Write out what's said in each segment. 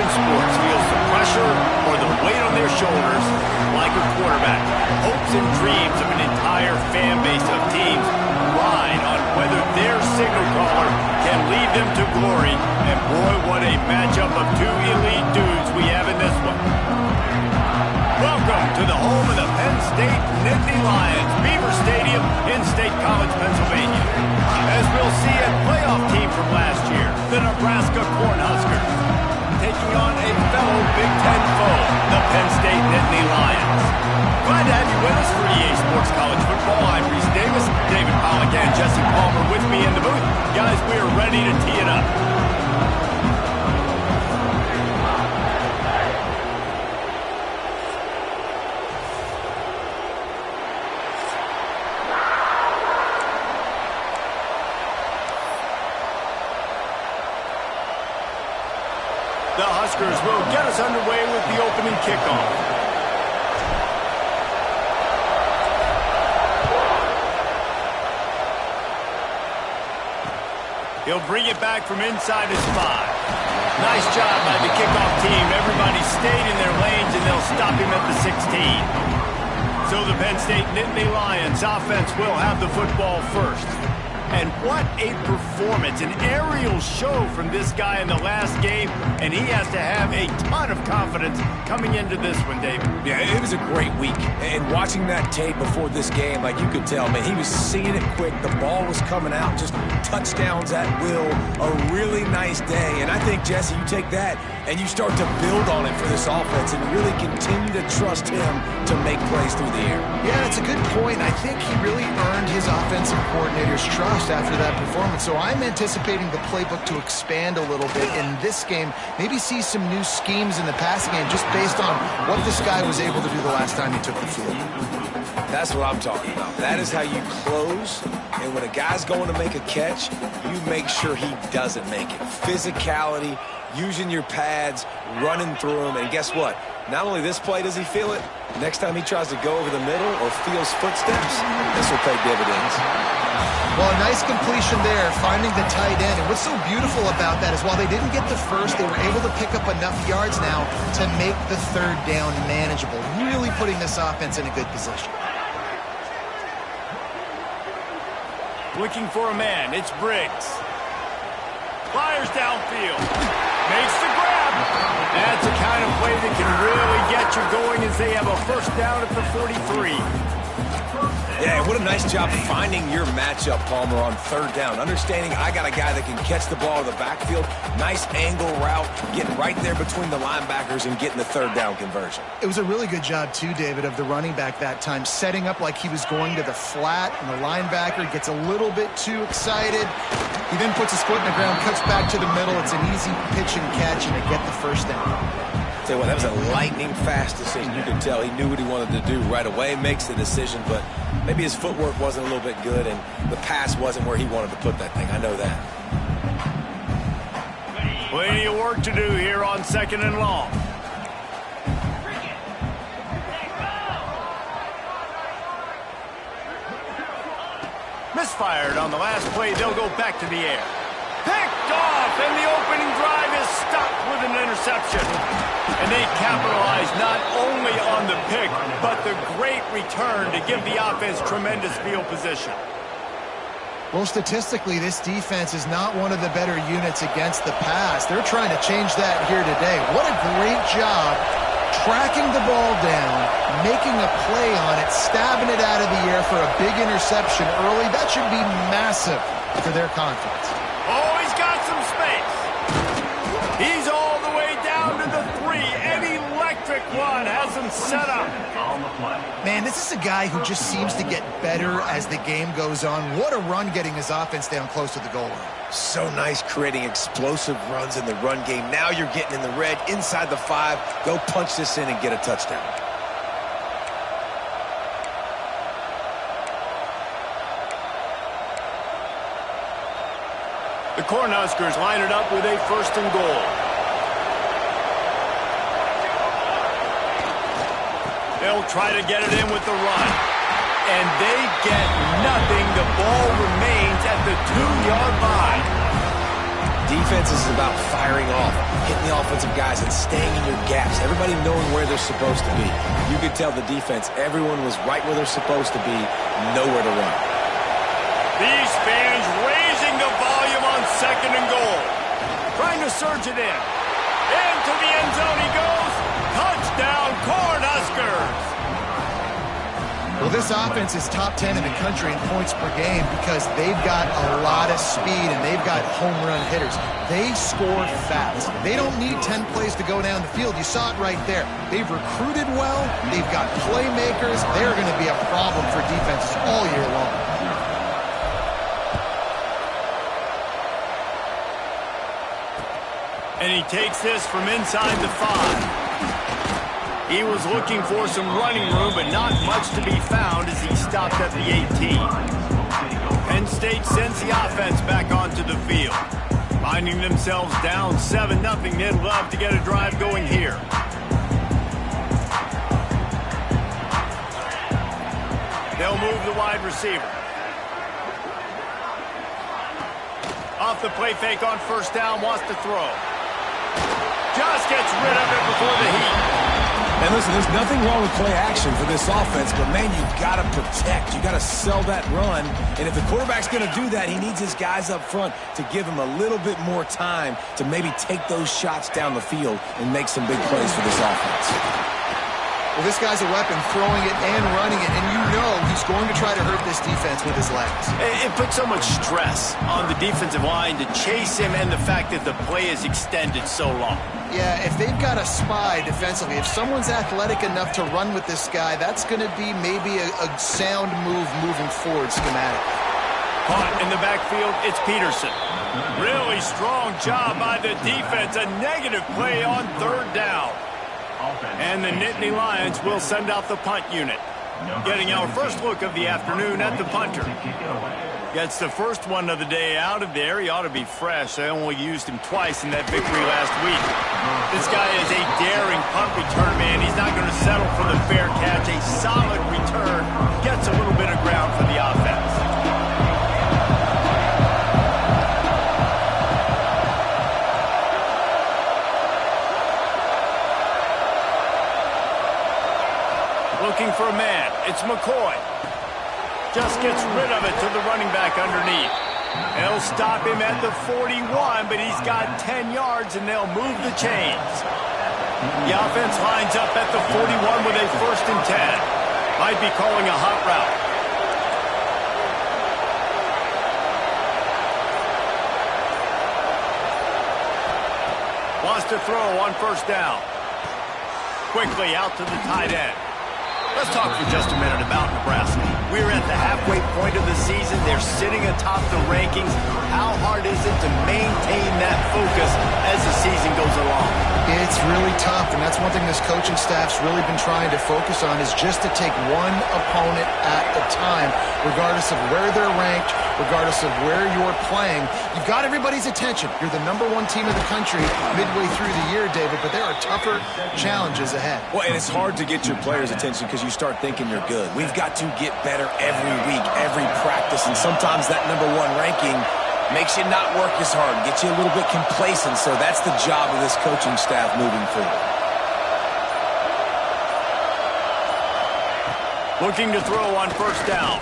in sports feels the pressure or the weight on their shoulders like a quarterback. Hopes and dreams of an entire fan base of teams ride on whether their signal caller can lead them to glory. And boy, what a matchup of two elite dudes we have in this one. Welcome to the home of the Penn State Nittany Lions, Beaver Stadium in State College, Pennsylvania. As we'll see a playoff team from last year, the Nebraska Cornhuskers, taking on a fellow Big Ten foe, the Penn State Nittany Lions. Glad to have you with us for EA Sports College Football. I'm Reese Davis, David Pollack, and Jesse Palmer with me in the booth. Guys, we are ready to tee it up. The Huskers will get us underway with the opening kickoff. He'll bring it back from inside his 5. Nice job by the kickoff team. Everybody stayed in their lanes, and they'll stop him at the 16. So the Penn State Nittany Lions offense will have the football first. And what a performance, an aerial show from this guy in the last game, and he has to have a ton of confidence coming into this one, David. Yeah, it was a great week, and watching that tape before this game, like you could tell, man, he was seeing it quick, the ball was coming out, just touchdowns at will, a really nice day, and I think, Jesse, you take that and you start to build on it for this offense and really continue to trust him to make plays through the air. Yeah, that's a good point. I think he really earned his offensive coordinator's trust after that performance. So I'm anticipating the playbook to expand a little bit in this game. Maybe see some new schemes in the passing game just based on what this guy was able to do the last time he took the field. That's what I'm talking about. That is how you close. And when a guy's going to make a catch, you make sure he doesn't make it. Physicality, using your pads, running through them. And guess what? Not only this play does he feel it, next time he tries to go over the middle or feels footsteps, this will pay dividends. Well, a nice completion there, finding the tight end. And what's so beautiful about that is while they didn't get the first, they were able to pick up enough yards now to make the third down manageable, really putting this offense in a good position. Looking for a man, it's Briggs. Fires downfield. Makes the grab. That's the kind of play that can really get you going as they have a first down at the 43. Yeah, what a nice job finding your matchup, Palmer, on third down. Understanding I got a guy that can catch the ball in the backfield. Nice angle route, getting right there between the linebackers and getting the third down conversion. It was a really good job, too, David, of the running back that time, setting up like he was going to the flat, and the linebacker gets a little bit too excited. He then puts his foot in the ground, cuts back to the middle. It's an easy pitch and catch, and they get the first down. Tell you what, that was a lightning-fast decision. You could tell he knew what he wanted to do right away, makes the decision, but maybe his footwork wasn't a little bit good, and the pass wasn't where he wanted to put that thing. I know that. Plenty of work to do here on 2nd and long. Misfired on the last play. They'll go back to the air. Picked off, and the opening drive is stopped with an interception. And they capitalize not only on the pick, but the great return to give the offense tremendous field position. Well, statistically, this defense is not one of the better units against the pass. They're trying to change that here today. What a great job tracking the ball down, making a play on it, stabbing it out of the air for a big interception early. That should be massive for their confidence. Oh, he's got some space. He's all the way down to the 3. An electric run has him set up. Man, this is a guy who just seems to get better as the game goes on. What a run getting his offense down close to the goal line. So nice creating explosive runs in the run game. Now you're getting in the red, inside the 5. Go punch this in and get a touchdown. The Cornhuskers line it up with a 1st and goal. They'll try to get it in with the run. And they get nothing. The ball remains at the 2-yard line. Defense is about firing off, hitting the offensive guys, and staying in your gaps. Everybody knowing where they're supposed to be. You could tell the defense, everyone was right where they're supposed to be, nowhere to run. These fans raising the volume on 2nd and goal. Trying to surge it in. Into the end zone he goes. Touchdown, Cornhuskers. Well, this offense is top 10 in the country in points per game because they've got a lot of speed and they've got home run hitters. They score fast. They don't need 10 plays to go down the field. You saw it right there. They've recruited well. They've got playmakers. They're going to be a problem for defenses all year long. And he takes this from inside the 5. He was looking for some running room, but not much to be found as he stopped at the 18. Penn State sends the offense back onto the field. Finding themselves down 7-0, they'd love to get a drive going here. They'll move the wide receiver. Off the play fake on 1st down, wants to throw. Just gets rid of it before the heat. And listen, there's nothing wrong with play action for this offense, but man, you've got to protect. You've got to sell that run. And if the quarterback's going to do that, he needs his guys up front to give him a little bit more time to maybe take those shots down the field and make some big plays for this offense. Well, this guy's a weapon, throwing it and running it, and you know he's going to try to hurt this defense with his legs. It puts so much stress on the defensive line to chase him and the fact that the play is extended so long. Yeah, if they've got a spy defensively, if someone's athletic enough to run with this guy, that's going to be maybe a sound move moving forward schematically. Caught in the backfield, it's Peterson. Really strong job by the defense. A negative play on 3rd down. And the Nittany Lions will send out the punt unit. Getting our first look of the afternoon at the punter. Gets the first one of the day out of there. He ought to be fresh. They only used him twice in that victory last week. This guy is a daring punt return man. He's not going to settle for the fair catch. A solid return. Gets a little bit of ground for the offense. Looking for a man. It's McCoy. Just gets rid of it to the running back underneath. They'll stop him at the 41, but he's got 10 yards, and they'll move the chains. The offense lines up at the 41 with a 1st and 10. Might be calling a hot route. Wants to throw on 1st down. Quickly out to the tight end. Let's talk for just a minute about Nebraska. We're at the halfway point of the season. They're sitting atop the rankings. How hard is it to maintain that focus as the season goes along? It's really tough, and that's one thing this coaching staff's really been trying to focus on is just to take one opponent at a time, regardless of where they're ranked, regardless of where you're playing. You've got everybody's attention. You're the #1 team in the country midway through the year, David, but there are tougher challenges ahead. Well, and it's hard to get your players' attention because you start thinking you're good. We've got to get better every week, every practice, and sometimes that #1 ranking makes you not work as hard, gets you a little bit complacent, so that's the job of this coaching staff moving forward. Looking to throw on 1st down.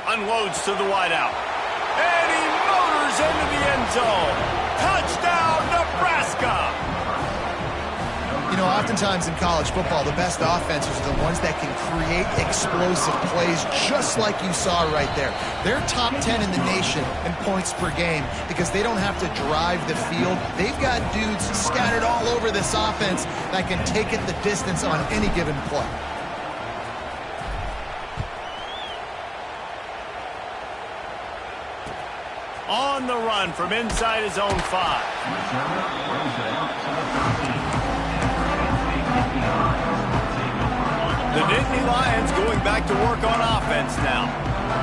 Unloads to the wideout. And he motors into the end zone. Touchdown, Nebraska! You know, oftentimes in college football, the best offenses are the ones that can create explosive plays just like you saw right there. They're top 10 in the nation in points per game because they don't have to drive the field. They've got dudes scattered all over this offense that can take it the distance on any given play. On the run from inside his own 5. The Nittany Lions going back to work on offense now.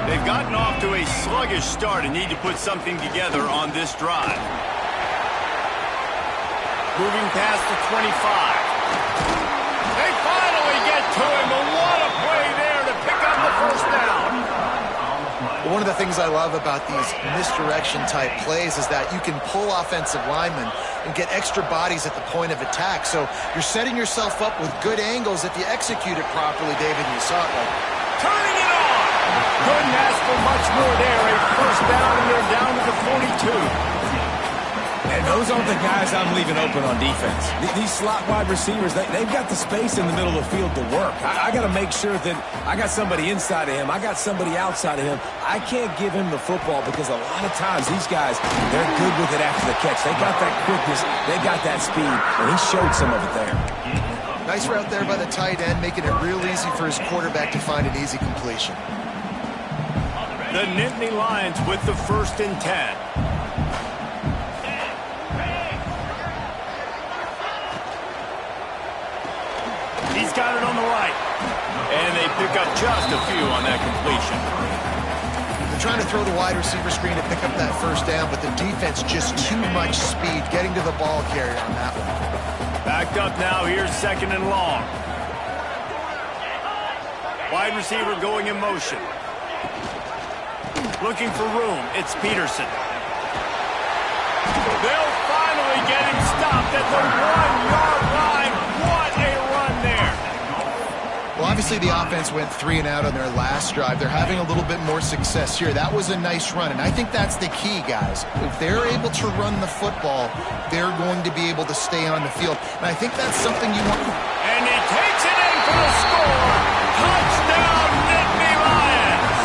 They've gotten off to a sluggish start and need to put something together on this drive. Moving past the 25. They finally get to him, but what a play there to pick up the 1st down. One one of the things I love about these misdirection-type plays is that you can pull offensive linemen and get extra bodies at the point of attack. So you're setting yourself up with good angles if you execute it properly, David. You saw it like Turning it on! Couldn't ask for much more there. A first down, and they're down to the 42. And those aren't the guys I'm leaving open on defense. These slot wide receivers, they've got the space in the middle of the field to work. I got to make sure that I got somebody inside of him. I got somebody outside of him. I can't give him the football because a lot of times these guys, they're good with it after the catch. They got that quickness. They got that speed, and he showed some of it there. nice route there by the tight end, making it real easy for his quarterback to find an easy completion. The Nittany Lions with the 1st and 10. He's got it on the right. And they pick up just a few on that completion. They're trying to throw the wide receiver screen to pick up that first down, but the defense just too much speed getting to the ball carrier on that one. Backed up now. Here's 2nd and long. Wide receiver going in motion. Looking for room. It's Peterson. They'll finally get him stopped at the 1-yard line. What a run there. Well, obviously the offense went 3 and out on their last drive. They're having a little bit more success here. That was a nice run, and I think that's the key, guys. If they're able to run the football, they're going to be able to stay on the field. And I think that's something you want. And he takes it in for the score. Touchdown, Nittany Lions.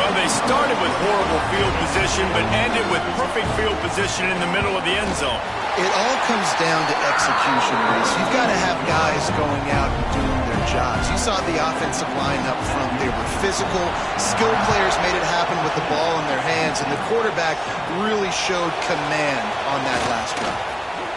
Well, they started with horrible field position, but ended with perfect field position in the middle of the end zone. It all comes down to execution, Reese. You've got to have guys going out and doing their jobs. You saw the offensive line up front. They were physical. Skilled players made it happen with the ball in their hands, and the quarterback really showed command on that last drive.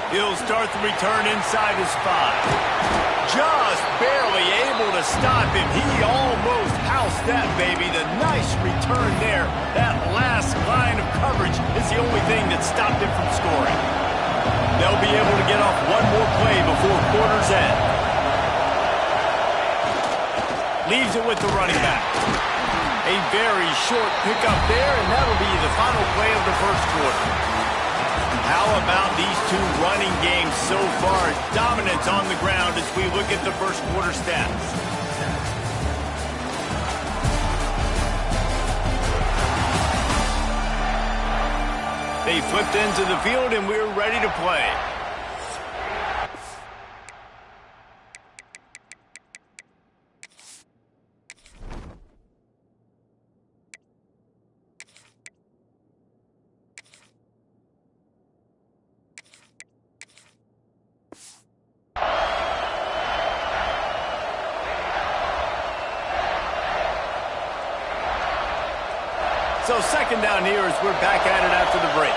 He'll start the return inside his 5. Just barely able to stop him. He almost housed that baby. The nice return there. That last line of coverage is the only thing that stopped him from scoring. They'll be able to get off one more play before quarter's end. Leaves it with the running back. A very short pickup there, and that'll be the final play of the first quarter. How about these two running games so far? Dominance on the ground as we look at the first quarter stats. They flipped into the field, and we're ready to play. So 2nd down here as we're back at it after the break.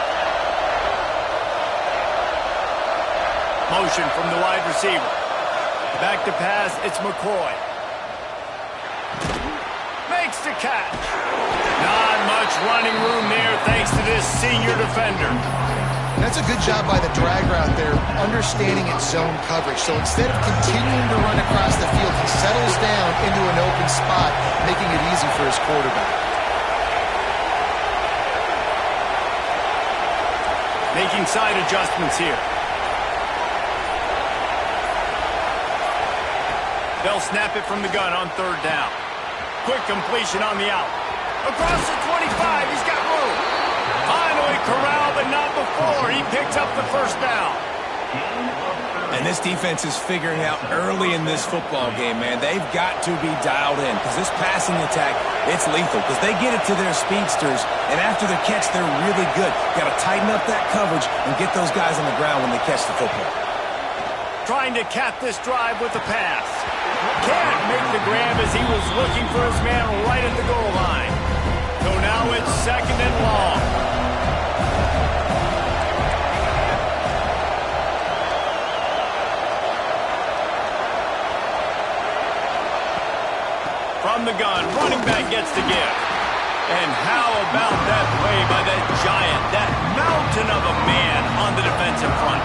Motion from the wide receiver. Back to pass, it's McCoy. Makes the catch. Not much running room there thanks to this senior defender. That's a good job by the drag route there, understanding its zone coverage. So instead of continuing to run across the field, he settles down into an open spot, making it easy for his quarterback. Making side adjustments here. They'll snap it from the gun on 3rd down. Quick completion on the out. Across the 25, he's got room. Finally corralled, but not before. He picks up the 1st down. And this defense is figuring out early in this football game, man. They've got to be dialed in because this passing attack, it's lethal because they get it to their speedsters, and after the catch, they're really good. Got to tighten up that coverage and get those guys on the ground when they catch the football. Trying to cap this drive with the pass. Can't make the grab as he was looking for his man right at the goal line. So now it's 2nd and long. From the gun, running back gets the give. And how about that play by that giant, that mountain of a man on the defensive front?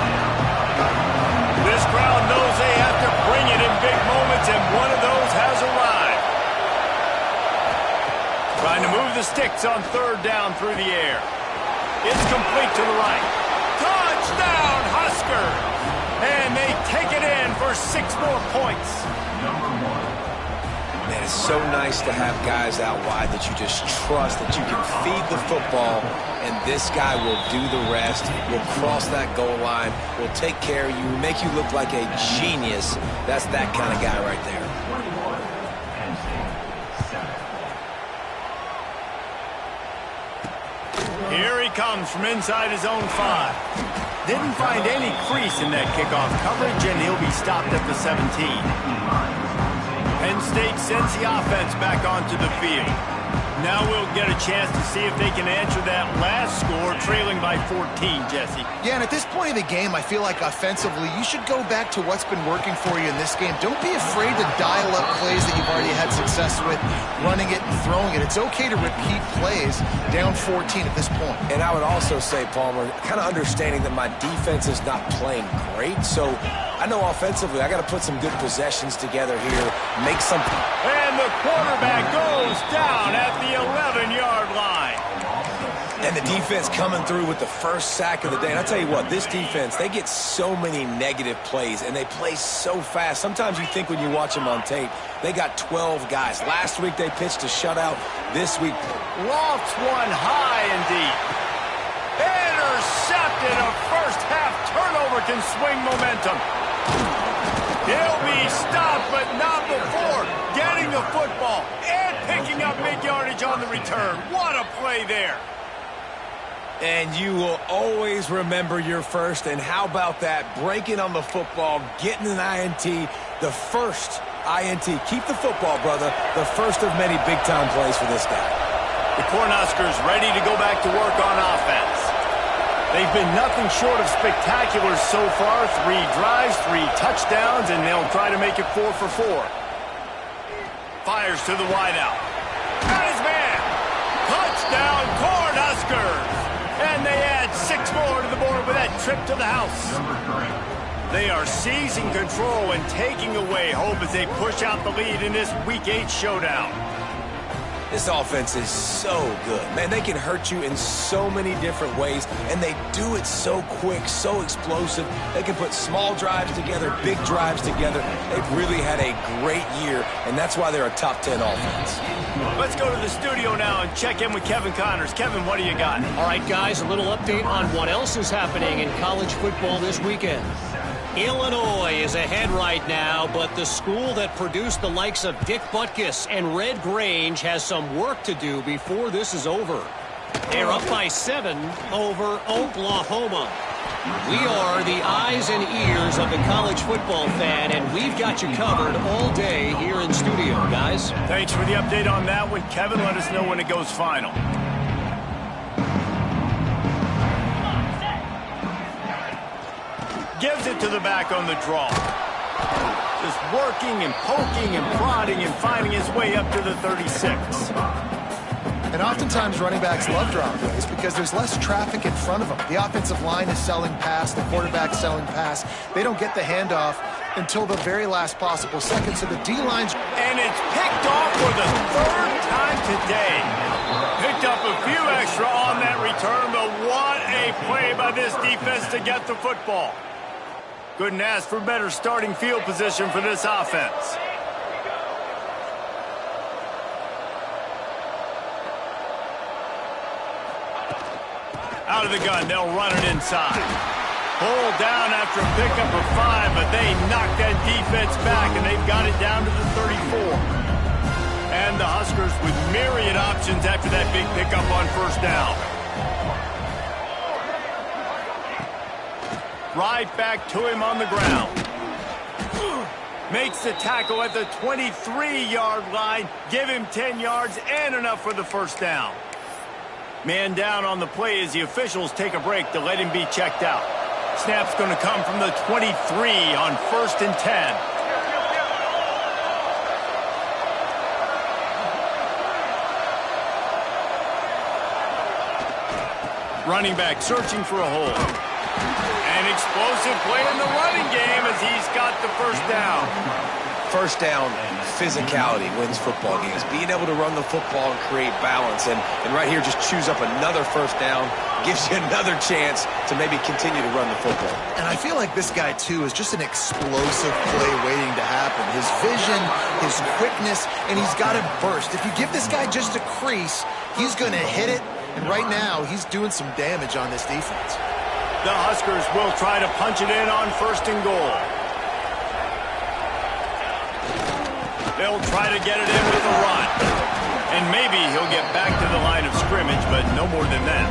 This crowd knows they have to bring it in big moments, and one of those has arrived. Trying to the sticks on third down through the air. It's complete to the right. Touchdown, Huskers! And they take it in for 6 more points. Man, it's so nice to have guys out wide that you just trust that you can feed the football, and this guy will do the rest, will cross that goal line, will take care of you, make you look like a genius. That's that kind of guy right there. Here he comes from inside his own 5. Didn't find any crease in that kickoff coverage, and he'll be stopped at the 17. Penn State sends the offense back onto the field. Now we'll get a chance to see if they can answer that last score, trailing by 14, Jesse. Yeah, and at this point of the game, I feel like offensively, you should go back to what's been working for you in this game. Don't be afraid to dial up plays that you've already had success with, running it and throwing it. It's okay to repeat plays down 14 at this point. And I would also say, Palmer, kind of understanding that my defense is not playing great, so I know offensively I got to put some good possessions together here, make something. And the quarterback goes down at the 11-yard line. And the defense coming through with the first sack of the day. And I tell you what, this defense, they get so many negative plays, and they play so fast. Sometimes you think when you watch them on tape, they got 12 guys. Last week they pitched a shutout. This week, Lofts one high and deep. Intercepted. A first-half turnover can swing momentum. He'll be stopped, but not before getting the football and picking up mid-yardage on the return. What a play there. and you will always remember your first. And how about that? Breaking on the football, getting an INT, the first INT. Keep the football, brother. The first of many big-time plays for this guy. The Cornhuskers ready to go back to work on offense. They've been nothing short of spectacular so far. 3 drives, 3 touchdowns, and they'll try to make it 4 for 4. Fires to the wideout. Got his man. Touchdown, Cornhuskers. And they add 6 more to the board with that trip to the house. They are seizing control and taking away hope as they push out the lead in this Week 8 showdown. This offense is so good. Man, they can hurt you in so many different ways, and they do it so quick, so explosive. They can put small drives together, big drives together. They've really had a great year, and that's why they're a top 10 offense. Let's go to the studio now and check in with Kevin Connors. Kevin, what do you got? All right, guys, a little update on what else is happening in college football this weekend. Illinois is ahead right now, but the school that produced the likes of Dick Butkus and Red Grange has some work to do before this is over. They're up by 7 over Oklahoma. We are the eyes and ears of the college football fan, and we've got you covered all day here in studio, guys. Thanks for the update on that one, Kevin. Let us know when it goes final. Gives it to the back on the draw. Just working and poking and prodding and finding his way up to the 36. And oftentimes running backs love drop plays because there's less traffic in front of them. The offensive line is selling pass, the quarterback's selling pass. They don't get the handoff until the very last possible second. So the D-line's... And it's picked off for the 3rd time today. Picked up a few extra on that return, but what a play by this defense to get the football. Couldn't ask for better starting field position for this offense. Out of the gun, they'll run it inside. Pulled down after a pickup of 5, but they knocked that defense back, and they've got it down to the 34. And the Huskers with myriad options after that big pickup on 1st down. Right back to him on the ground. Makes the tackle at the 23-yard line. Give him 10 yards and enough for the 1st down. Man down on the play as the officials take a break to let him be checked out. Snap's going to come from the 23 on 1st and 10. Running back searching for a hole. An explosive play in the running game as he's got the 1st down. first down physicality wins football games. Being able to run the football and create balance. And right here, just choose up another first down, gives you another chance to maybe continue to run the football. And I feel like this guy, too, is just an explosive play waiting to happen. His vision, his quickness, and he's got to burst. If you give this guy just a crease, he's going to hit it. And right now, he's doing some damage on this defense. The Huskers will try to punch it in on 1st and goal. They'll try to get it in with a run. And maybe he'll get back to the line of scrimmage, but no more than that.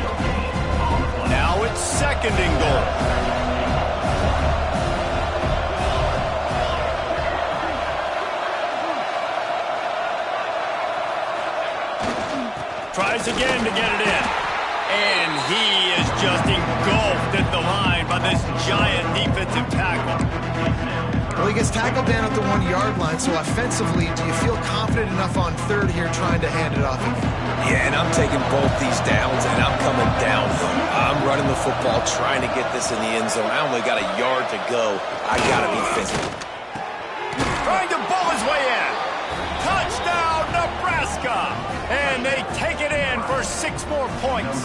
Now it's 2nd and goal. Tries again to get it in. And he is just engulfed at the line by this giant defensive tackle. Well, he gets tackled down at the 1-yard line, so offensively, do you feel confident enough on 3rd here trying to hand it off again? Yeah, and I'm taking both these downs, and I'm coming down. I'm running the football, trying to get this in the end zone. I only got a yard to go. I got to be physical. Trying to bowl his way in. Touchdown, Nebraska! And they take it in for 6 more points.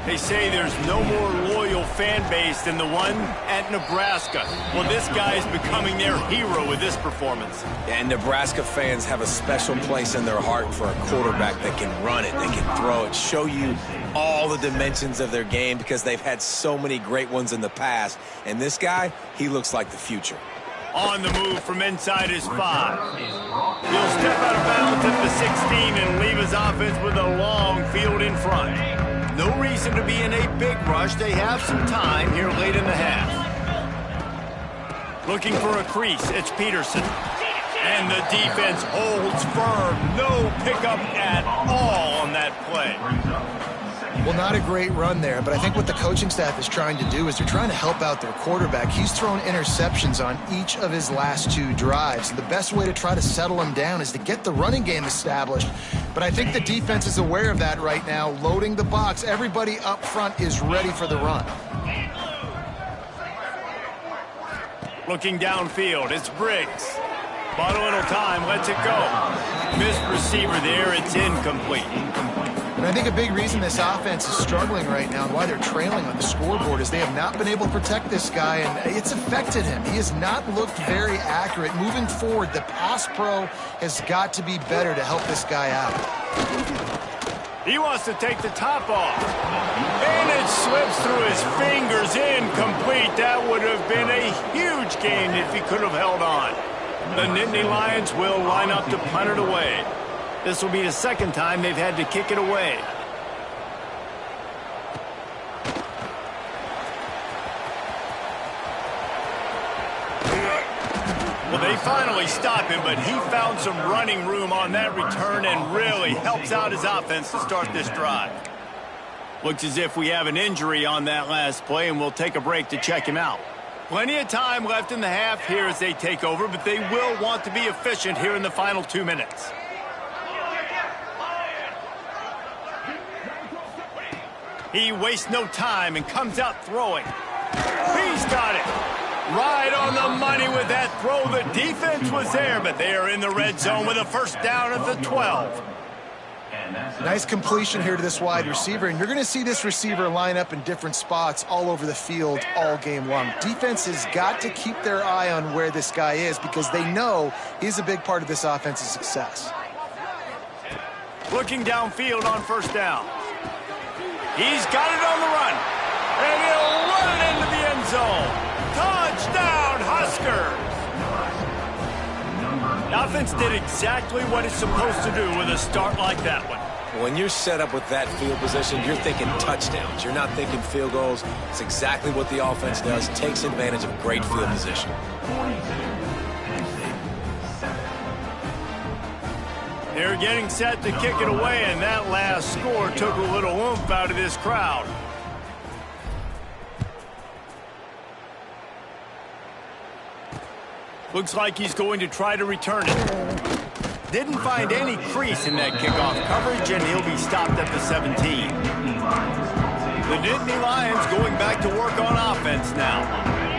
They say there's no more loyal fan base than the one at Nebraska. Well, this guy is becoming their hero with this performance. And Nebraska fans have a special place in their heart for a quarterback that can run it, that can throw it, show you all the dimensions of their game because they've had so many great ones in the past. And this guy, he looks like the future. On the move from inside his 5. He'll step out of bounds at the 16 and leave his offense with a long field in front. No reason to be in a big rush. They have some time here late in the half. Looking for a crease. It's Peterson. And the defense holds firm. No pickup at all on that play. Well, not a great run there, but I think what the coaching staff is trying to do is they're trying to help out their quarterback. He's thrown interceptions on each of his last 2 drives, and the best way to try to settle him down is to get the running game established. But I think the defense is aware of that right now, loading the box. Everybody up front is ready for the run. Looking downfield, it's Briggs. Bought a little time, lets it go. Missed receiver there, it's incomplete. And I think a big reason this offense is struggling right now and why they're trailing on the scoreboard is they have not been able to protect this guy, and it's affected him. He has not looked very accurate. Moving forward, the pass pro has got to be better to help this guy out. He wants to take the top off. And it slips through his fingers, incomplete. That would have been a huge gain if he could have held on. The Nittany Lions will line up to punt it away. This will be the 2nd time they've had to kick it away. Well, they finally stop him, but he found some running room on that return and really helps out his offense to start this drive. Looks as if we have an injury on that last play, and we'll take a break to check him out. Plenty of time left in the half here as they take over, but they will want to be efficient here in the final 2 minutes. He wastes no time and comes out throwing. He's got it. Right on the money with that throw. The defense was there, but they are in the red zone with a 1st down at the 12. Nice completion here to this wide receiver, and you're going to see this receiver line up in different spots all over the field all game long. Defense has got to keep their eye on where this guy is because they know he's a big part of this offense's success. Looking downfield on 1st down. He's got it on the run, and he'll run it into the end zone. Touchdown, Huskers! The offense did exactly what it's supposed to do with a start like that one. When you're set up with that field position, you're thinking touchdowns. You're not thinking field goals. It's exactly what the offense does, takes advantage of great field position. They're getting set to kick it away, and that last score took a little oomph out of this crowd. Looks like he's going to try to return it. Didn't find any crease in that kickoff coverage, and he'll be stopped at the 17. The Nittany Lions going back to work on offense now.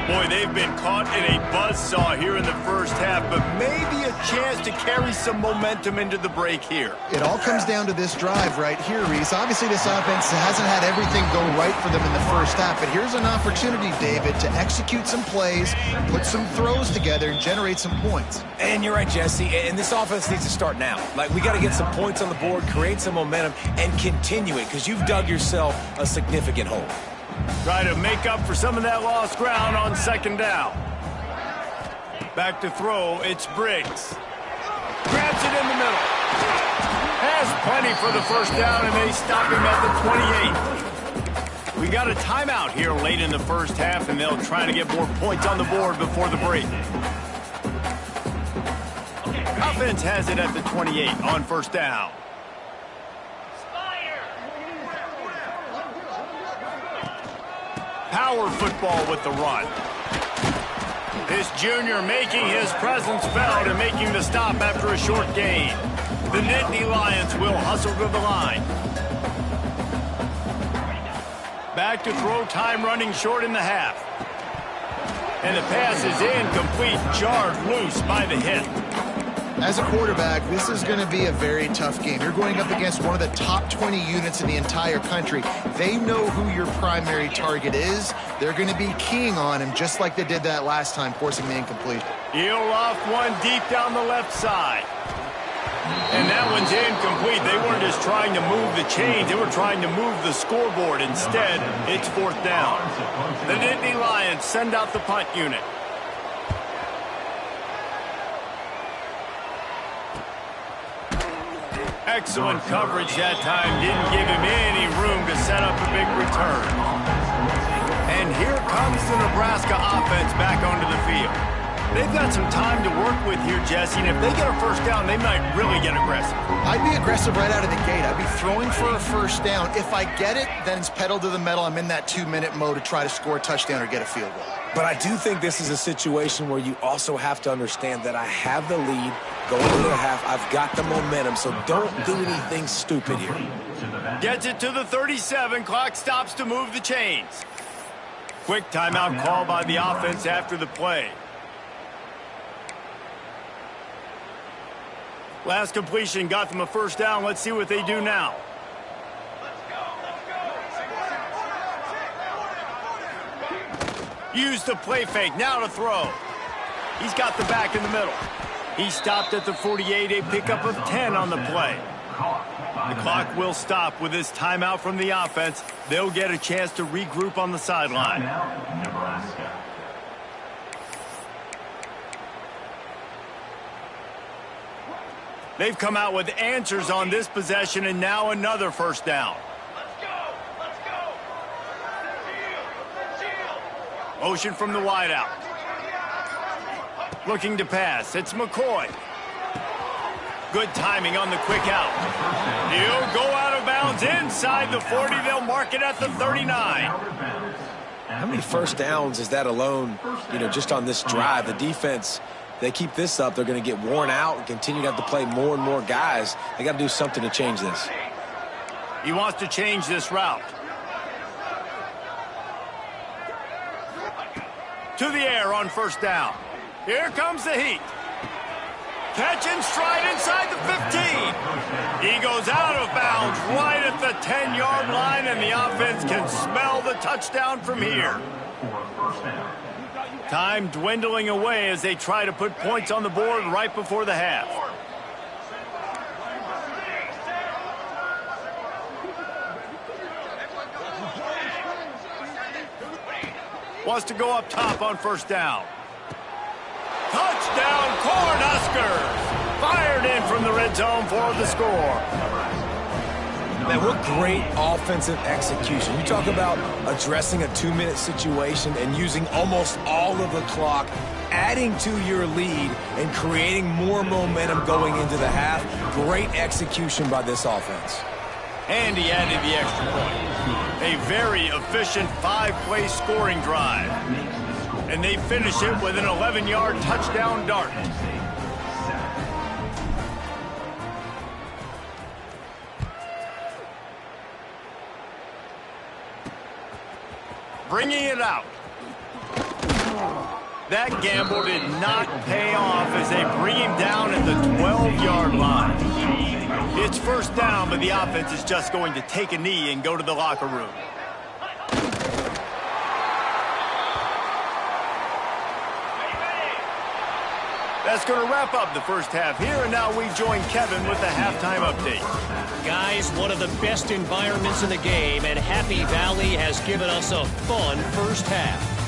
Boy, they've been caught in a buzzsaw here in the first half, but maybe a chance to carry some momentum into the break here. It all comes down to this drive right here, Reese. Obviously, this offense hasn't had everything go right for them in the first half, but here's an opportunity, David, to execute some plays, put some throws together, and generate some points. And you're right, Jesse, and this offense needs to start now. Like, we got to get some points on the board, create some momentum, and continue it, because you've dug yourself a significant hole. Try to make up for some of that lost ground on second down. Back to throw, it's Briggs. Grabs it in the middle. Has plenty for the first down, and they stop him at the 28. We got a timeout here late in the first half, and they'll try to get more points on the board before the break. Offense has it at the 28 on first down. Power football with the run. This junior making his presence felt and making the stop after a short gain. The Nittany Lions will hustle to the line. Back to throw, time running short in the half. And the pass is incomplete, jarred loose by the hit. As a quarterback, this is going to be a very tough game. You're going up against one of the top 20 units in the entire country. They know who your primary target is. They're going to be keying on him just like they did that last time, forcing the incomplete. He'll off one deep down the left side. And that one's incomplete. They weren't just trying to move the chains. They were trying to move the scoreboard. Instead, it's fourth down. The Nittany Lions send out the punt unit. Excellent coverage that time. Didn't give him any room to set up a big return. And here comes the Nebraska offense back onto the field. They've got some time to work with here, Jesse, and if they get a first down, they might really get aggressive. I'd be aggressive right out of the gate. I'd be throwing for a first down. If I get it, then it's pedal to the metal. I'm in that 2-minute mode to try to score a touchdown or get a field goal. But I do think this is a situation where you also have to understand that I have the lead going into the half. I've got the momentum, so don't do anything stupid here. Gets it to the 37. Clock stops to move the chains. Quick timeout call by the offense after the play. Last completion got them a first down. Let's see what they do now. Use the play fake. Now to throw. He's got the back in the middle. He stopped at the 48, a pickup of 10 on the play. The clock will stop with this timeout from the offense. They'll get a chance to regroup on the sideline. They've come out with answers on this possession, and now another first down. Motion from the wideout. Looking to pass. It's McCoy. Good timing on the quick out. He'll go out of bounds inside the 40. They'll mark it at the 39. How many first downs is that alone, just on this drive? The defense, they keep this up, they're going to get worn out and continue to have to play more and more guys. They got to do something to change this. He wants to change this route. To the air on first down. Here comes the heat. Catch and stride inside the 15. He goes out of bounds right at the 10-yard line, and the offense can smell the touchdown from here. Time dwindling away as they try to put points on the board right before the half. Wants to go up top on first down. Touchdown, Cornhuskers! Fired in from the red zone for the score. Man, what great offensive execution. You talk about addressing a 2-minute situation and using almost all of the clock, adding to your lead and creating more momentum going into the half. Great execution by this offense. And he added the extra point. A very efficient 5-play scoring drive. And they finish it with an 11-yard touchdown dart. Bringing it out. That gamble did not pay off as they bring him down at the 12-yard line. It's first down, but the offense is just going to take a knee and go to the locker room. That's going to wrap up the first half here, and now we join Kevin with the halftime update. Guys, one of the best environments in the game, and Happy Valley has given us a fun first half.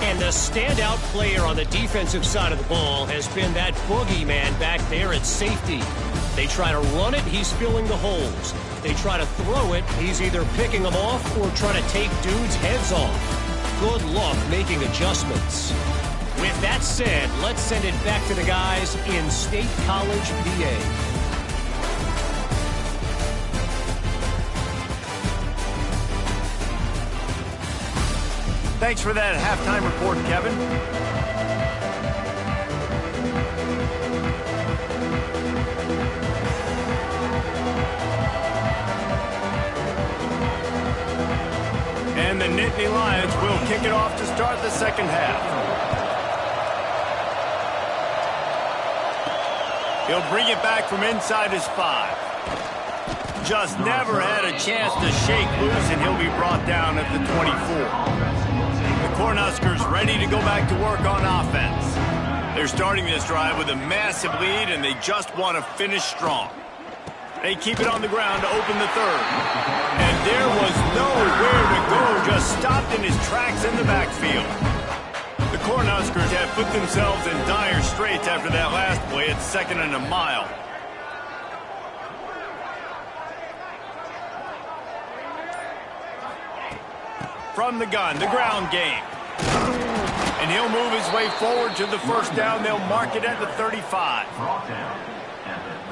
And the standout player on the defensive side of the ball has been that boogeyman back there at safety. They try to run it, he's filling the holes. They try to throw it, he's either picking them off or trying to take dudes' heads off. Good luck making adjustments. With that said, let's send it back to the guys in State College, PA. Thanks for that halftime report, Kevin. And the Nittany Lions will kick it off to start the second half. He'll bring it back from inside his 5. Just never had a chance to shake loose, and he'll be brought down at the 24. The Cornhuskers ready to go back to work on offense. They're starting this drive with a massive lead, and they just want to finish strong. They keep it on the ground to open the third. And there was nowhere to go, just stopped in his tracks in the backfield. The Cornhuskers have put themselves in dire straits after that last play at 2nd and a mile. From the gun, the ground game. And he'll move his way forward to the first down. They'll mark it at the 35.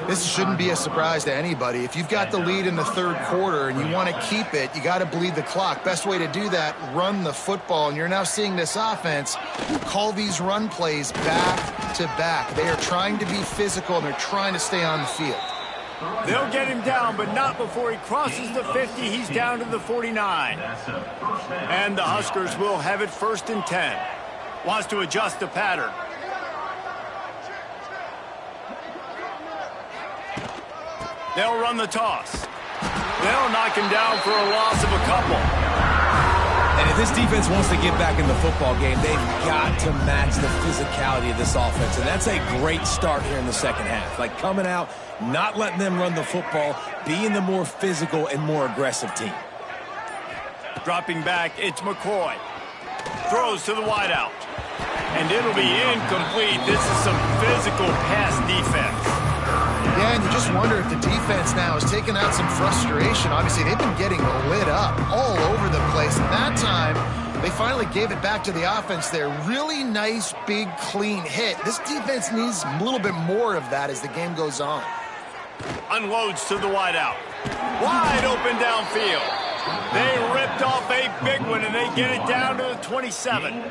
This shouldn't be a surprise to anybody. If you've got the lead in the third quarter and you want to keep it, you got to bleed the clock. Best way to do that, run the football. And you're now seeing this offense call these run plays back to back. They are trying to be physical, and they're trying to stay on the field. They'll get him down, but not before he crosses the 50. He's down to the 49. And the Huskers will have it 1st and 10. Wants to adjust the pattern. They'll run the toss. They'll knock him down for a loss of a couple. And if this defense wants to get back in the football game, they've got to match the physicality of this offense. And that's a great start here in the second half. Like coming out, not letting them run the football, being the more physical and more aggressive team. Dropping back, it's McCoy. Throws to the wideout. And it'll be incomplete. This is some physical pass defense. Yeah, and you just wonder if the defense now has taken out some frustration. Obviously, they've been getting lit up all over the place. And that time, they finally gave it back to the offense there. Really nice, big, clean hit. This defense needs a little bit more of that as the game goes on. Unloads to the wideout. Wide open downfield. They ripped off a big one, and they get it down to the 27.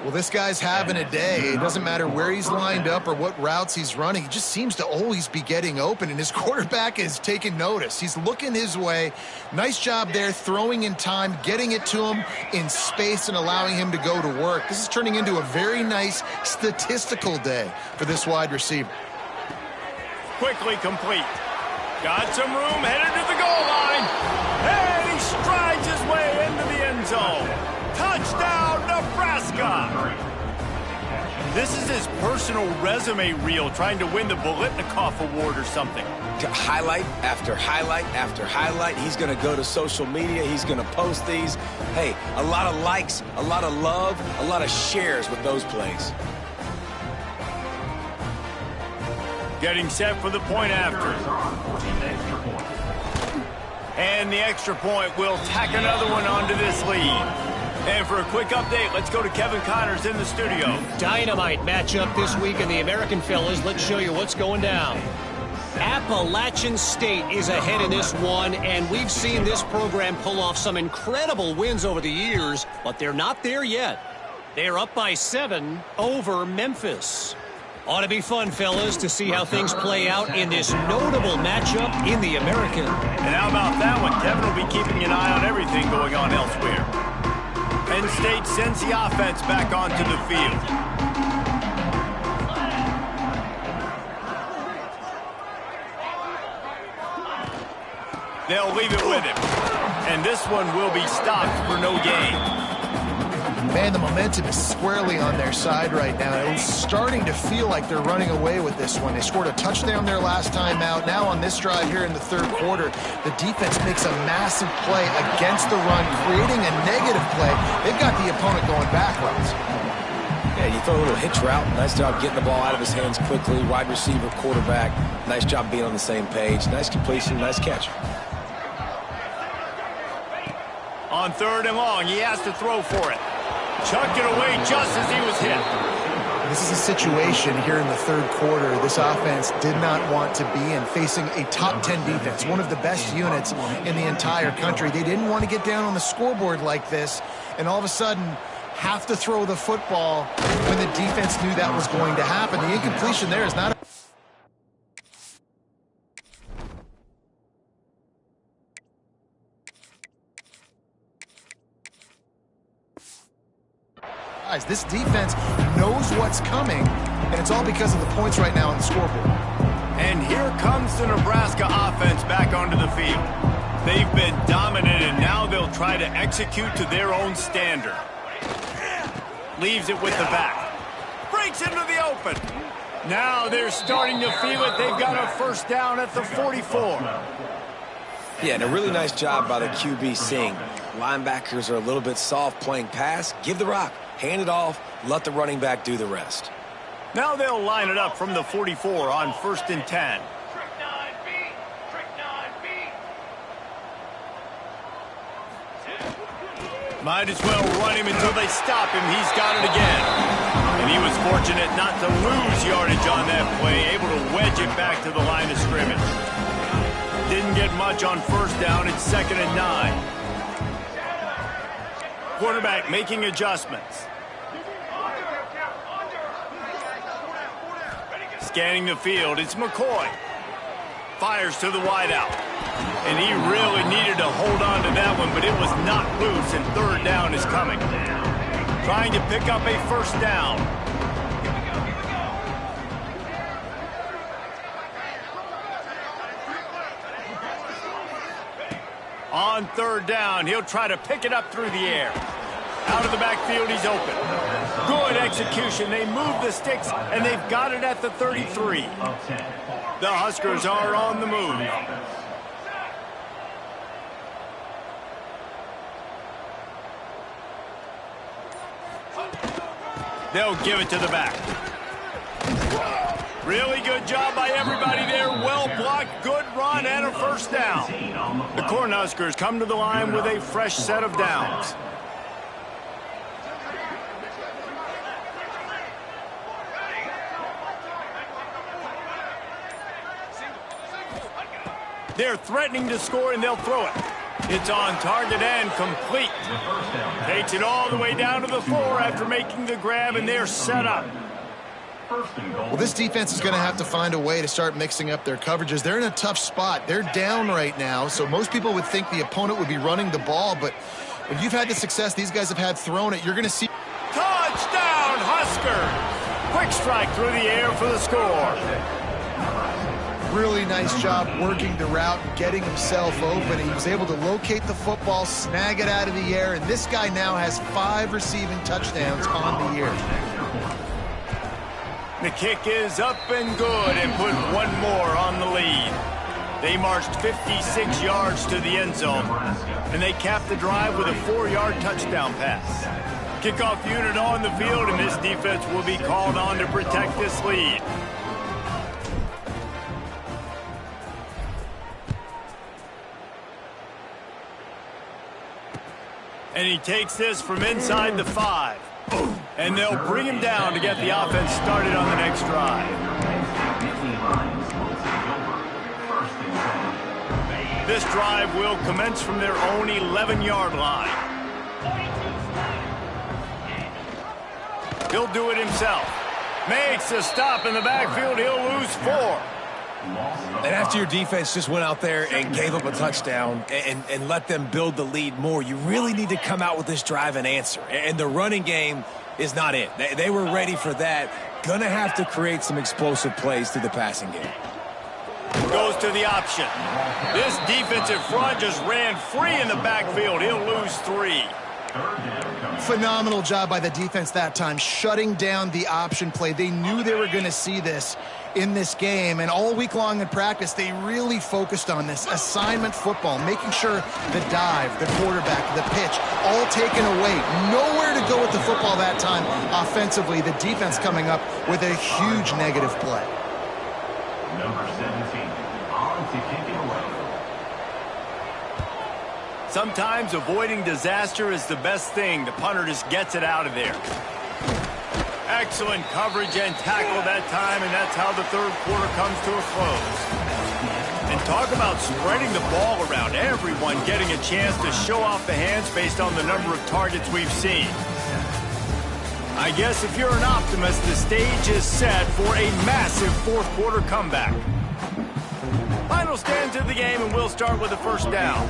Well, this guy's having a day. It doesn't matter where he's lined up or what routes he's running. He just seems to always be getting open, and his quarterback is taking notice. He's looking his way. Nice job there, throwing in time, getting it to him in space and allowing him to go to work. This is turning into a very nice statistical day for this wide receiver. Quickly complete. Got some room, headed to the goal line. And he strides his way into the end zone. Touchdown, Nebraska! This is his personal resume reel, trying to win the Bolitnikoff Award or something. Highlight after highlight after highlight. He's going to go to social media. He's going to post these. Hey, a lot of likes, a lot of love, a lot of shares with those plays. Getting set for the point after. And the extra point will tack another one onto this lead. And for a quick update, let's go to Kevin Connors in the studio. Dynamite matchup this week in the American, fellas. Let's show you what's going down. Appalachian State is ahead in this one, and we've seen this program pull off some incredible wins over the years, but they're not there yet. They're up by 7 over Memphis. Ought to be fun, fellas, to see how things play out in this notable matchup in the American. And how about that one? Kevin will be keeping an eye on everything going on elsewhere. Penn State sends the offense back onto the field. They'll leave it with him. And this one will be stopped for no gain. Man, the momentum is squarely on their side right now. It was starting to feel like they're running away with this one. They scored a touchdown their last time out. Now on this drive here in the third quarter, the defense makes a massive play against the run, creating a negative play. They've got the opponent going backwards. Yeah, you throw a little hitch route. Nice job getting the ball out of his hands quickly. Wide receiver, quarterback. Nice job being on the same page. Nice completion, nice catch. On third and long, he has to throw for it. Chucked it away just as he was hit. This is a situation here in the third quarter this offense did not want to be in, facing a top 10 defense, one of the best units in the entire country. They didn't want to get down on the scoreboard like this, and all of a sudden have to throw the football when the defense knew that was going to happen. The incompletion there is not This defense knows what's coming, and it's all because of the points right now on the scoreboard. And here comes the Nebraska offense back onto the field. They've been dominant, and now they'll try to execute to their own standard. Leaves it with the back. Breaks into the open. Now they're starting to feel it. They've got a first down at the 44. Yeah, and a really nice job by the QB seeing. Linebackers are a little bit soft playing pass. Give the rock. Hand it off. Let the running back do the rest. Now they'll line it up from the 44 on 1st and 10. Might as well run him until they stop him. He's got it again. And he was fortunate not to lose yardage on that play, able to wedge it back to the line of scrimmage. Didn't get much on first down. It's 2nd and 9. Quarterback making adjustments. Scanning the field, it's McCoy. Fires to the wideout. And he really needed to hold on to that one, but it was not loose, and third down is coming. Trying to pick up a first down. On third down, he'll try to pick it up through the air. Out of the backfield, he's open. Good execution. They move the sticks, and they've got it at the 33. The Huskers are on the move. They'll give it to the back. Really good job by everybody there. Well blocked, good run, and a first down. The Cornhuskers come to the line with a fresh set of downs. They're threatening to score, and they'll throw it. It's on target and complete. Takes it all the way down to the 4 after making the grab, and they're set up. Well, this defense is going to have to find a way to start mixing up their coverages. They're in a tough spot. They're down right now, so most people would think the opponent would be running the ball, but if you've had the success these guys have had throwing it, you're going to see... Touchdown, Husker! Quick strike through the air for the score. Really nice job working the route and getting himself open. He was able to locate the football, snag it out of the air, and this guy now has 5 receiving touchdowns on the year. The kick is up and good and put one more on the lead. They marched 56 yards to the end zone, and they capped the drive with a 4-yard touchdown pass. Kickoff unit on the field, and this defense will be called on to protect this lead. And he takes this from inside the 5. And they'll bring him down to get the offense started on the next drive. This drive will commence from their own 11-yard line. He'll do it himself. Makes a stop in the backfield. He'll lose 4. And after your defense just went out there and gave up a touchdown and let them build the lead more, you really need to come out with this drive and answer. And the running game is not it. They were ready for that. Gonna have to create some explosive plays through the passing game. Goes to the option. This defensive front just ran free in the backfield. He'll lose 3. Phenomenal job by the defense that time, shutting down the option play. They knew they were going to see this in this game, and all week long in practice, they really focused on this assignment football, making sure the dive, the quarterback, the pitch, all taken away. Nowhere to go with the football that time offensively. The defense coming up with a huge negative play. Number 17, on to kick it away. Sometimes avoiding disaster is the best thing. The punter just gets it out of there. Excellent coverage and tackle that time, and that's how the third quarter comes to a close. And talk about spreading the ball around. Everyone getting a chance to show off the hands based on the number of targets we've seen. I guess if you're an optimist, the stage is set for a massive fourth quarter comeback. Final stands of the game, and we'll start with a first down.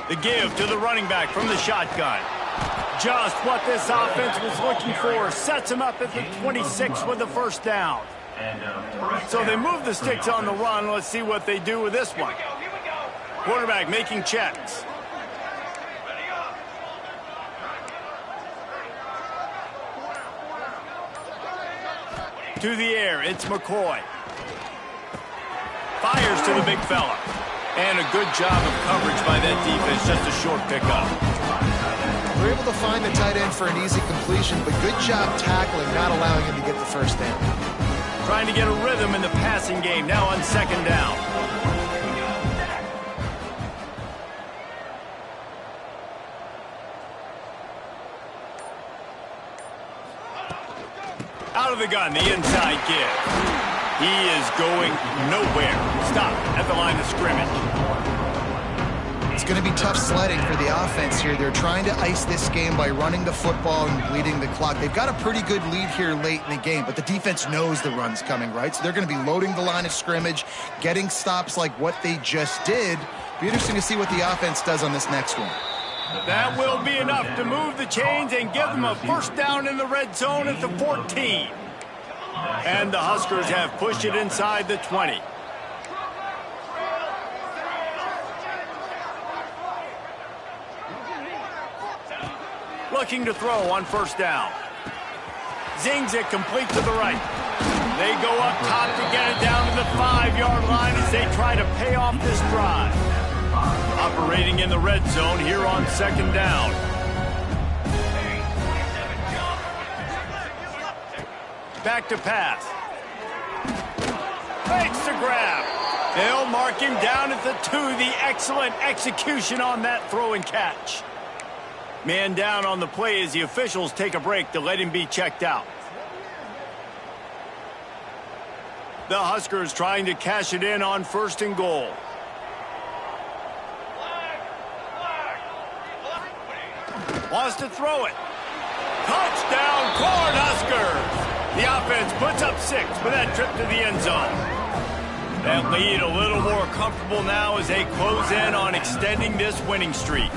The give to the running back from the shotgun. Just what this offense was looking for. Sets him up at the 26 with the first down. So they move the sticks on the run. Let's see what they do with this one. Quarterback making checks. To the air, it's McCoy. Fires to the big fella. And a good job of coverage by that defense. Just a short pickup. We're able to find the tight end for an easy completion, but good job tackling, not allowing him to get the first down. Trying to get a rhythm in the passing game. Now on second down. Out of the gun, the inside give. He is going nowhere. Stop at the line of scrimmage. It's going to be tough sledding for the offense here. They're trying to ice this game by running the football and bleeding the clock. They've got a pretty good lead here late in the game, but the defense knows the run's coming, right? So they're going to be loading the line of scrimmage, getting stops like what they just did. Be interesting to see what the offense does on this next one. That will be enough to move the chains and give them a first down in the red zone at the 14. And the Huskers have pushed it inside the 20. Looking to throw on first down. Zings it complete to the right. They go up top to get it down to the 5-yard line as they try to pay off this drive. Operating in the red zone here on second down. Back to pass. Fakes the grab. They'll mark him down at the 2. The excellent execution on that throw and catch. Man down on the play as the officials take a break to let him be checked out. The Huskers trying to cash it in on first and goal. Wants to throw it. Touchdown, Cornhuskers! The offense puts up 6 for that trip to the end zone. That lead a little more comfortable now as they close in on extending this winning streak.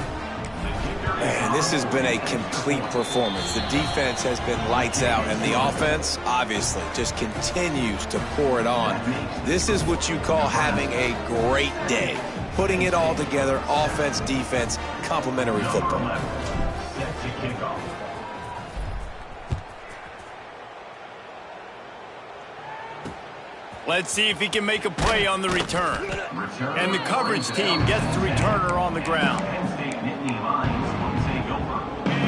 Man, this has been a complete performance. The defense has been lights out, and the offense, obviously, just continues to pour it on. This is what you call having a great day. Putting it all together, offense, defense, complementary football. Set to kick off. Let's see if he can make a play on the return. And the coverage team gets the returner on the ground.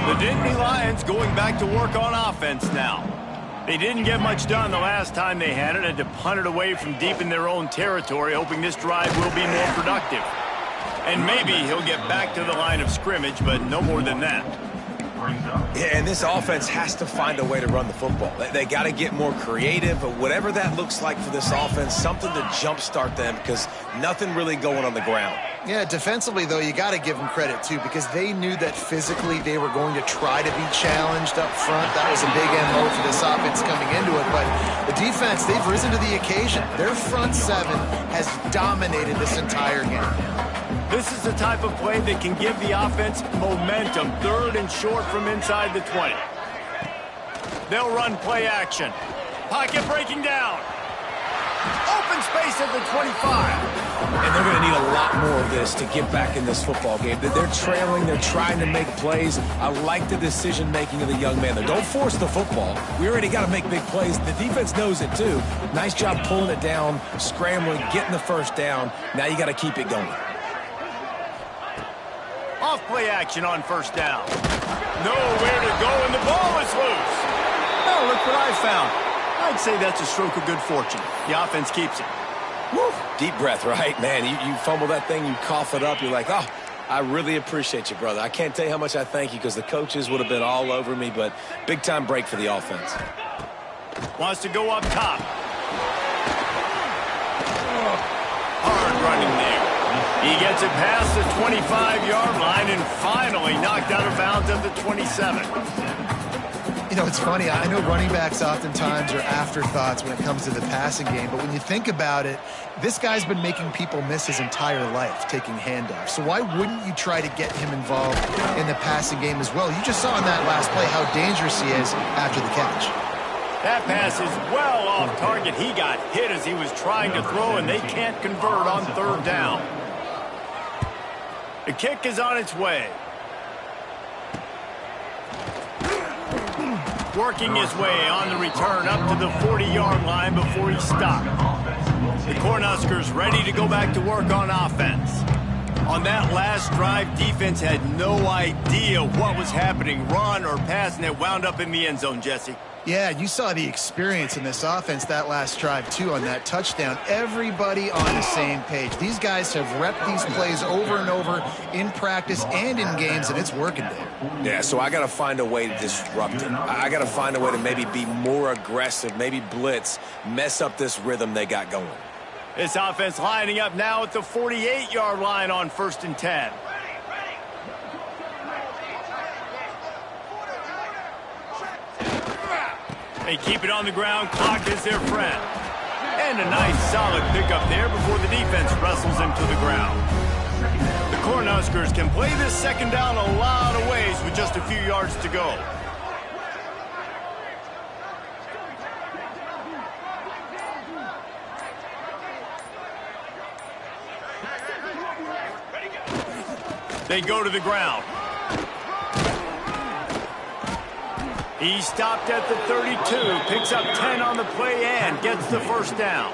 The Nittany Lions going back to work on offense now. They didn't get much done the last time they had it, and to punt it away from deep in their own territory, hoping this drive will be more productive. And maybe he'll get back to the line of scrimmage, but no more than that. Yeah, and this offense has to find a way to run the football. They got to get more creative, but whatever that looks like for this offense, something to jumpstart them because nothing really going on the ground. Yeah, defensively, though, you got to give them credit, too, because they knew that physically they were going to try to be challenged up front. That was a big MO for this offense coming into it. But the defense, they've risen to the occasion. Their front seven has dominated this entire game. This is the type of play that can give the offense momentum. 3rd and short from inside the 20. They'll run play action. Pocket breaking down. Open space at the 25. And they're going to need a lot more of this to get back in this football game. They're trailing. They're trying to make plays. I like the decision-making of the young man there. Don't force the football. We already got to make big plays. The defense knows it, too. Nice job pulling it down, scrambling, getting the first down. Now you got to keep it going. Off play action on 1st down. Nowhere to go, and the ball is loose. Oh, look what I found. I'd say that's a stroke of good fortune. The offense keeps it. Woo. Deep breath, right? Man, you fumble that thing, you cough it up, you're like, oh, I really appreciate you, brother. I can't tell you how much I thank you because the coaches would have been all over me, but big-time break for the offense. Wants to go up top. Hard running there. He gets it past the 25-yard line and finally knocked out of bounds at the 27. You know, it's funny. I know running backs oftentimes are afterthoughts when it comes to the passing game, but when you think about it, this guy's been making people miss his entire life taking handoffs. So why wouldn't you try to get him involved in the passing game as well? You just saw in that last play how dangerous he is after the catch. That pass is well off target. He got hit as he was trying to throw, and they can't convert on 3rd down. The kick is on its way. Working his way on the return up to the 40-yard line before he stopped. The Cornhuskers ready to go back to work on offense. On that last drive, defense had no idea what was happening, run or pass, and it wound up in the end zone, Jesse. Yeah, you saw the experience in this offense that last drive, too, on that touchdown. Everybody on the same page. These guys have repped these plays over and over in practice and in games, and it's working there. Yeah, so I got to find a way to disrupt it. I got to find a way to maybe be more aggressive, maybe blitz, mess up this rhythm they got going. This offense lining up now at the 48-yard line on 1st and 10. They keep it on the ground. Clock is their friend. And a nice solid pickup there before the defense wrestles him to the ground. The Cornhuskers can play this 2nd down a lot of ways with just a few yards to go. They go to the ground. He stopped at the 32, picks up 10 on the play and gets the 1st down.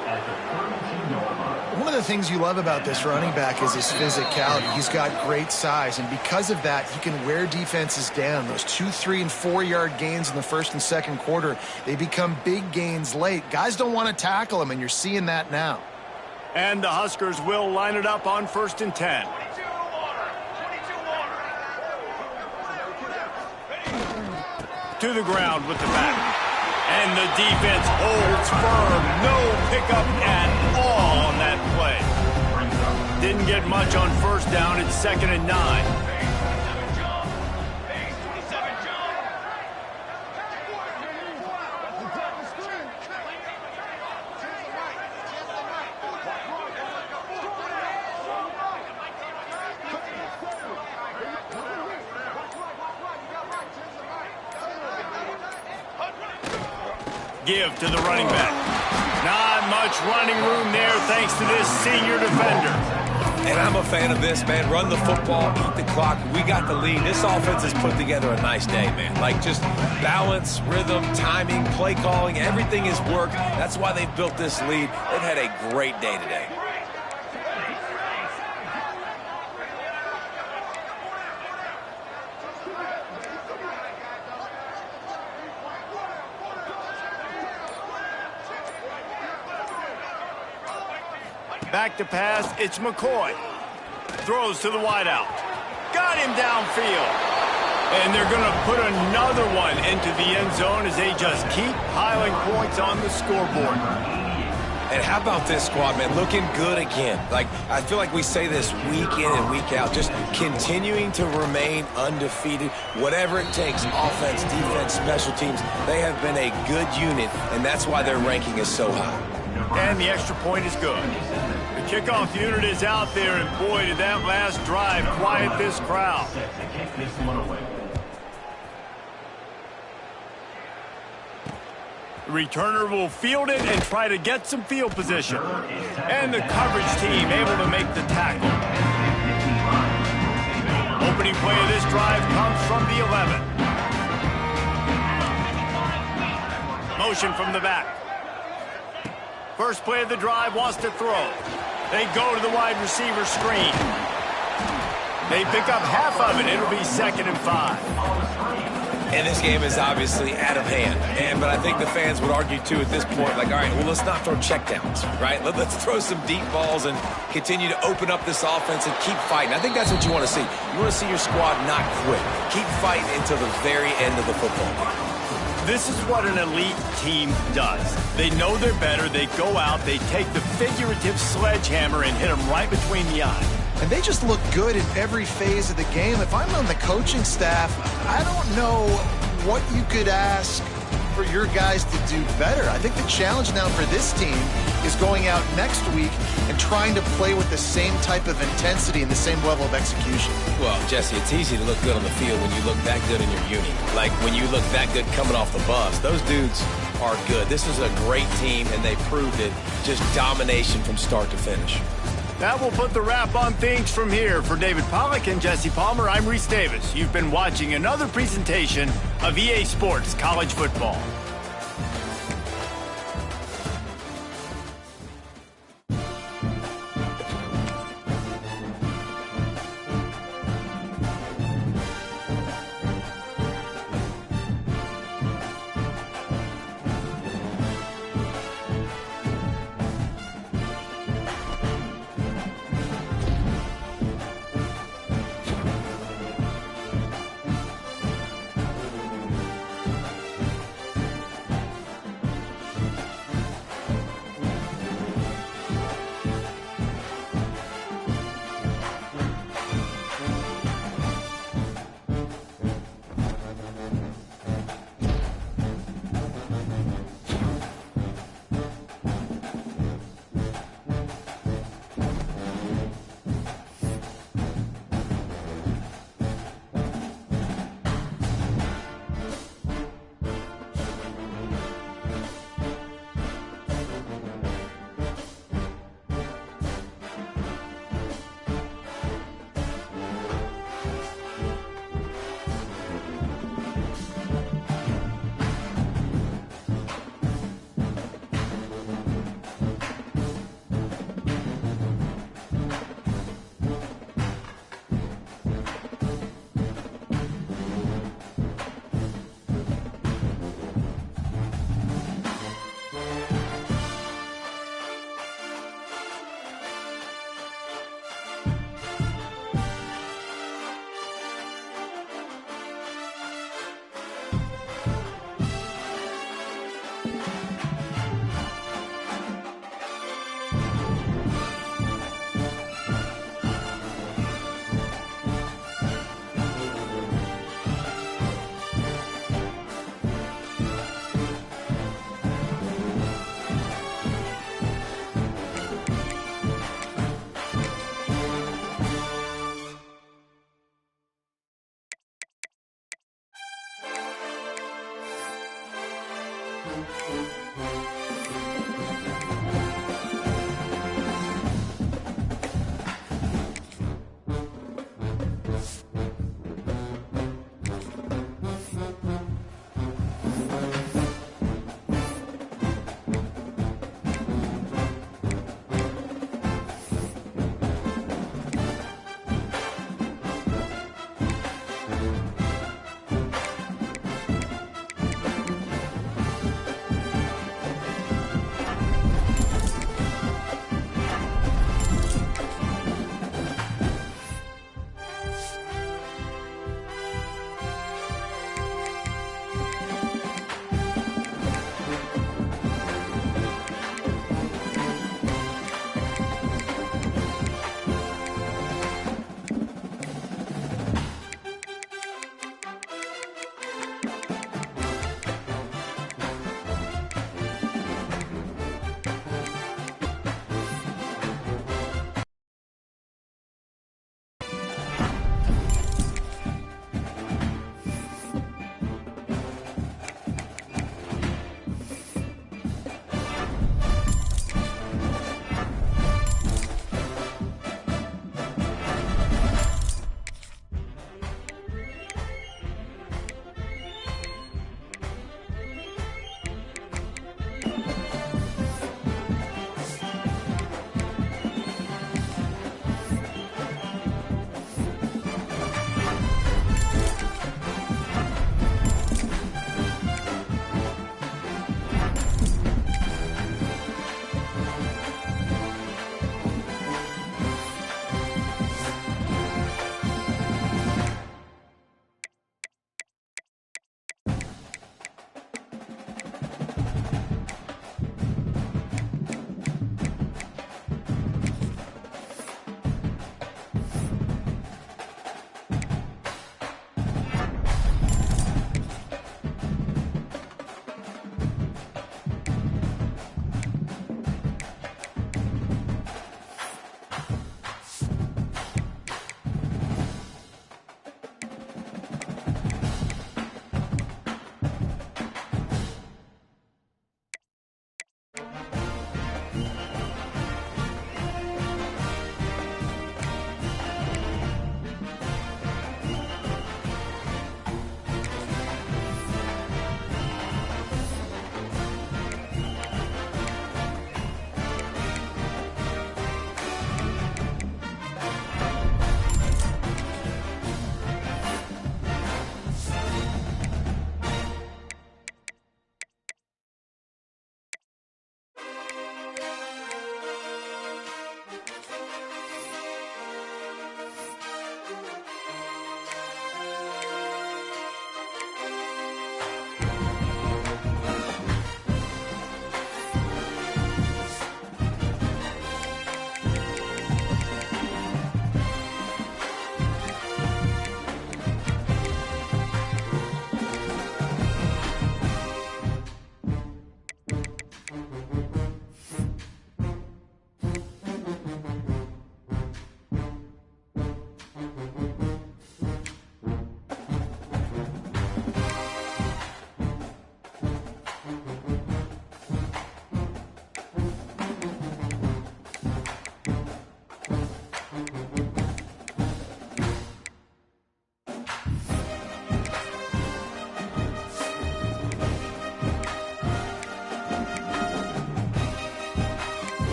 One of the things you love about this running back is his physicality. He's got great size, and because of that, he can wear defenses down. Those 2-, 3-, and 4-yard gains in the 1st and 2nd quarter, they become big gains late. Guys don't want to tackle him, and you're seeing that now. And the Huskers will line it up on 1st and 10. To the ground with the back. And the defense holds firm. No pickup at all on that play. Didn't get much on 1st down. It's 2nd and 9. Give to the running back. Not much running room there thanks to this senior defender. And I'm a fan of this, man. Run the football, eat the clock. We got the lead. This offense has put together a nice day, man. Like just balance, rhythm, timing, play calling, everything has worked. That's why they've built this lead. They've had a great day today. Back to pass, it's McCoy. Throws to the wideout. Got him downfield. And they're going to put another one into the end zone as they just keep piling points on the scoreboard. And how about this squad, man? Looking good again. Like, I feel like we say this week in and week out, just continuing to remain undefeated. Whatever it takes, offense, defense, special teams, they have been a good unit, and that's why their ranking is so high. And the extra point is good. The kickoff unit is out there, and boy, did that last drive quiet this crowd. Set to kick this one away. The returner will field it and try to get some field position. And the coverage team able to make the tackle. Opening play of this drive comes from the 11. Motion from the back. First play of the drive wants to throw. They go to the wide receiver screen. They pick up half of it. It'll be 2nd and 5. And this game is obviously out of hand. But I think the fans would argue, too, at this point, like, all right, well, let's not throw checkdowns, right? Let's throw some deep balls and continue to open up this offense and keep fighting. I think that's what you want to see. You want to see your squad not quit. Keep fighting until the very end of the football game. This is what an elite team does. They know they're better. They go out. They take the figurative sledgehammer and hit them right between the eyes. And they just look good in every phase of the game. If I'm on the coaching staff, I don't know what you could ask for your guys to do better. I think the challenge now for this team is going out next week and trying to play with the same type of intensity and the same level of execution. Well, Jesse, it's easy to look good on the field when you look that good in your unit. Like when you look that good coming off the bus. Those dudes are good. This is a great team, and they proved it. Just domination from start to finish. That will put the wrap on things from here. For David Pollack and Jesse Palmer, I'm Reese Davis. You've been watching another presentation of EA Sports College Football.